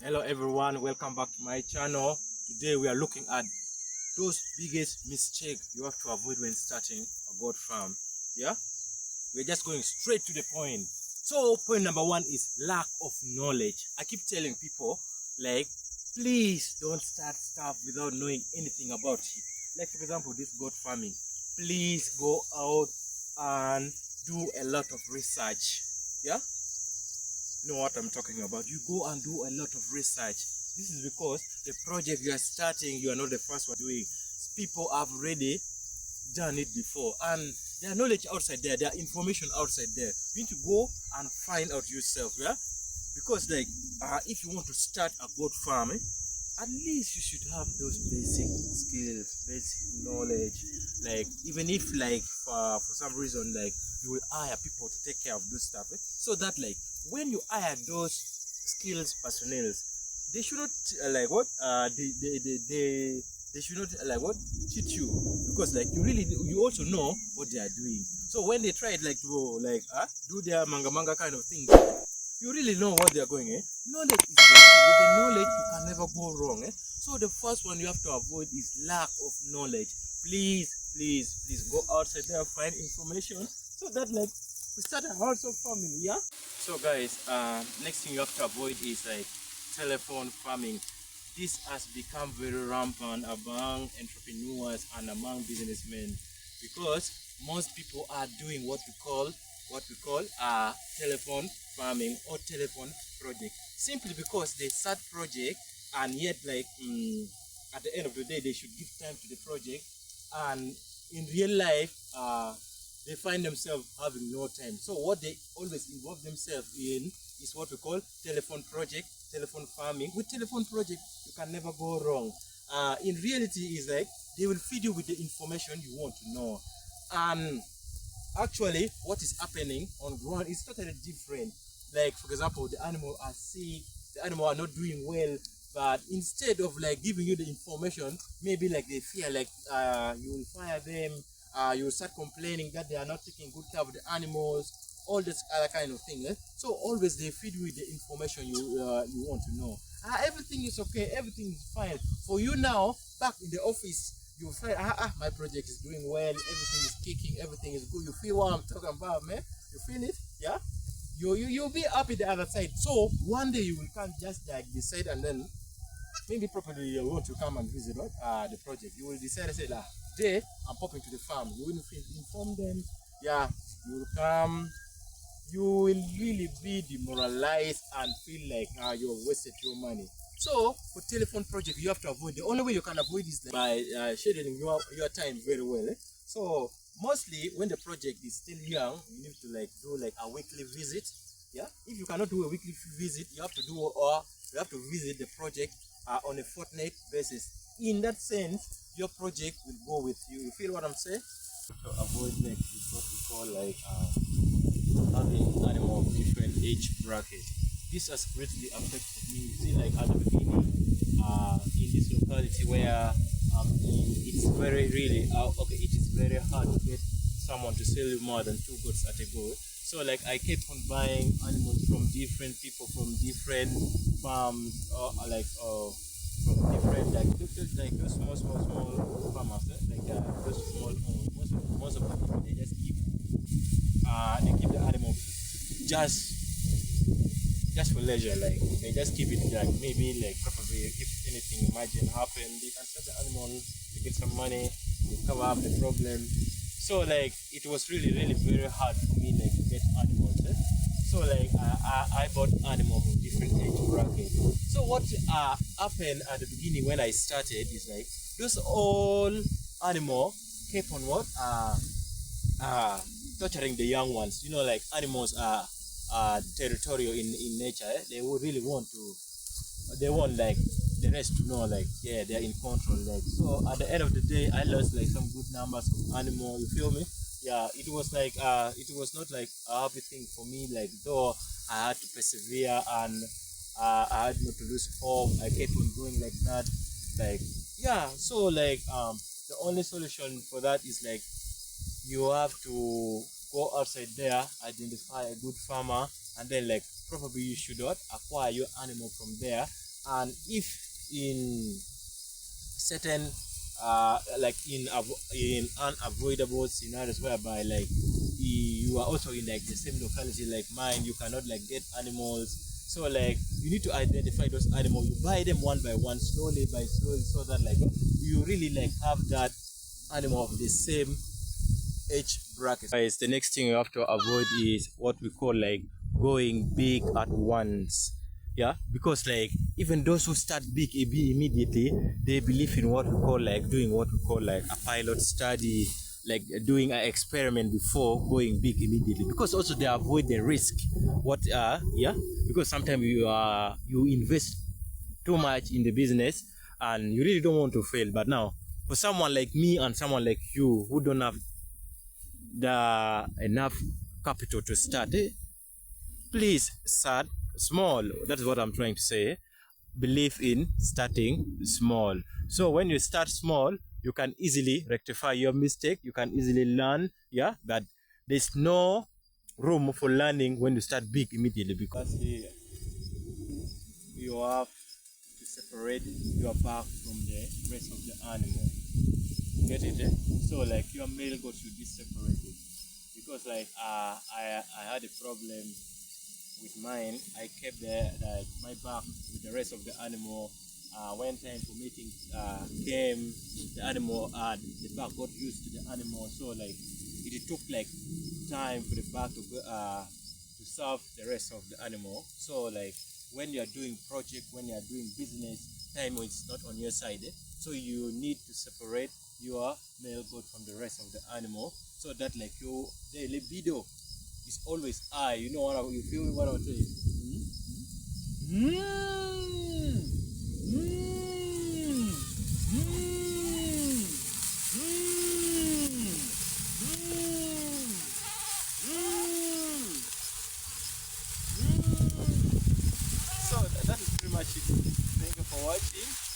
Hello everyone, welcome back to my channel. Today we are looking at those biggest mistakes you have to avoid when starting a goat farm. Yeah, we're just going straight to the point. So point number one is lack of knowledge. I keep telling people, like, please don't start stuff without knowing anything about it. Like for example, this goat farming, please go out and do a lot of research. Yeah, know what I'm talking about. You go and do a lot of research. This is because the project you are starting, you are not the first one doing. People have already done it before, and there are knowledge outside there, there are information outside there. You need to go and find out yourself. Yeah, because like if you want to start a goat farm, at least you should have those basic skills, basic knowledge. Like even if like for some reason like you will hire people to take care of those stuff, so that like when you hire those skills personnel, they should not like what they should not like what cheat you, because like you also know what they are doing. So when they try like to like do their manga kind of thing, you really know what they are going. Knowledge is the key. With the knowledge you can never go wrong. So the first one you have to avoid is lack of knowledge. Please go outside there, find information, so that like we start a household family. Yeah, so guys, next thing you have to avoid is like telephone farming. This has become very rampant among entrepreneurs and among businessmen, because most people are doing what we call telephone farming or telephone project, simply because they start project and yet like at the end of the day they should give time to the project, and in real life they find themselves having no time. So what they always involve themselves in is what we call telephone project, telephone farming. With telephone project you can never go wrong. In reality is like they will feed you with the information you want to know, and actually what is happening on ground is totally different. Like for example, the animal are sick, the animal are not doing well, but instead of like giving you the information, maybe like they fear like you will fire them, you will start complaining that they are not taking good care of the animals, all this other kind of thing. So always they feed you with the information you want to know. Everything is okay, everything is fine for you. Now back in the office you find my project is doing well, everything is kicking, everything is good. You feel what I'm talking about, man? You feel it? Yeah, you'll be happy the other side. So one day you will come just like decide, and then maybe probably you want to come and visit the project. You will decide to say like, today I'm popping to the farm. You will inform them. Yeah, you will come. You will really be demoralized and feel like you have wasted your money. So for telephone project you have to avoid. The only way you can avoid is by scheduling your time very well. So mostly when the project is still young, you need to like do like a weekly visit. Yeah, if you cannot do a weekly visit, you have to do, or you have to visit the project on a fortnight basis. In that sense, your project will go with you. You feel what I'm saying? To avoid next is what we call like having animal of different age bracket. This has greatly affected me. You see, like at the beginning, in this locality where it's very really okay, it is very hard to get someone to sell you more than 2 goats at a go. So like I kept on buying animals from different people, from different farms, or from different like those small farmers, like those small most of the people they just keep the animal just for leisure. Like they just keep it like maybe like probably if anything emergent happen, they can sell the animal, they get some money, they cover up the problem. So like it was really very hard for me like to get animals. So like I bought animals from different age brackets. So what happened at the beginning when I started is like those all animal kept on what torturing the young ones. You know, like animals are territorial in nature. They would really want to, they want like the rest to know like yeah they're in control. Like so at the end of the day I lost like some good numbers of animal. You feel me? Yeah, it was like it was not like a happy thing for me, like though I had to persevere, and I had not to lose hope. I kept on going like that. Like yeah, so like the only solution for that is like you have to go outside there, identify a good farmer, and then like probably you should not acquire your animal from there, And if in certain like in unavoidable scenarios whereby like you are also in like the same locality like mine, you cannot like get animals, so like you need to identify those animals. You buy them one by one, slowly by slowly, so that like you really like have that animal of the same age bracket. Guys, the next thing you have to avoid is what we call like going big at once. Yeah, because like even those who start big immediately, they believe in what we call like doing what we call like a pilot study, like doing an experiment before going big immediately, because also they avoid the risk. What yeah, because sometimes you invest too much in the business and you really don't want to fail. But now for someone like me and someone like you who don't have the enough capital to start, please start small. That's what I'm trying to say. Believe in starting small. So when you start small, you can easily rectify your mistake, you can easily learn. Yeah, but there's no room for learning when you start big immediately, because you have to separate your back from the rest of the animal. Get it? Eh? So like your male goat should be separated, because like I had a problem with mine. I kept like my back with the rest of the animal. When time for mating came, the animal the back got used to the animal, so like it took like time for the back to serve the rest of the animal. So like when you are doing project, when you are doing business, time is not on your side. So you need to separate your male goat from the rest of the animal, so that like your the libido is always high. You know what you feel what I'm saying? So that is pretty much it. Thank you for watching.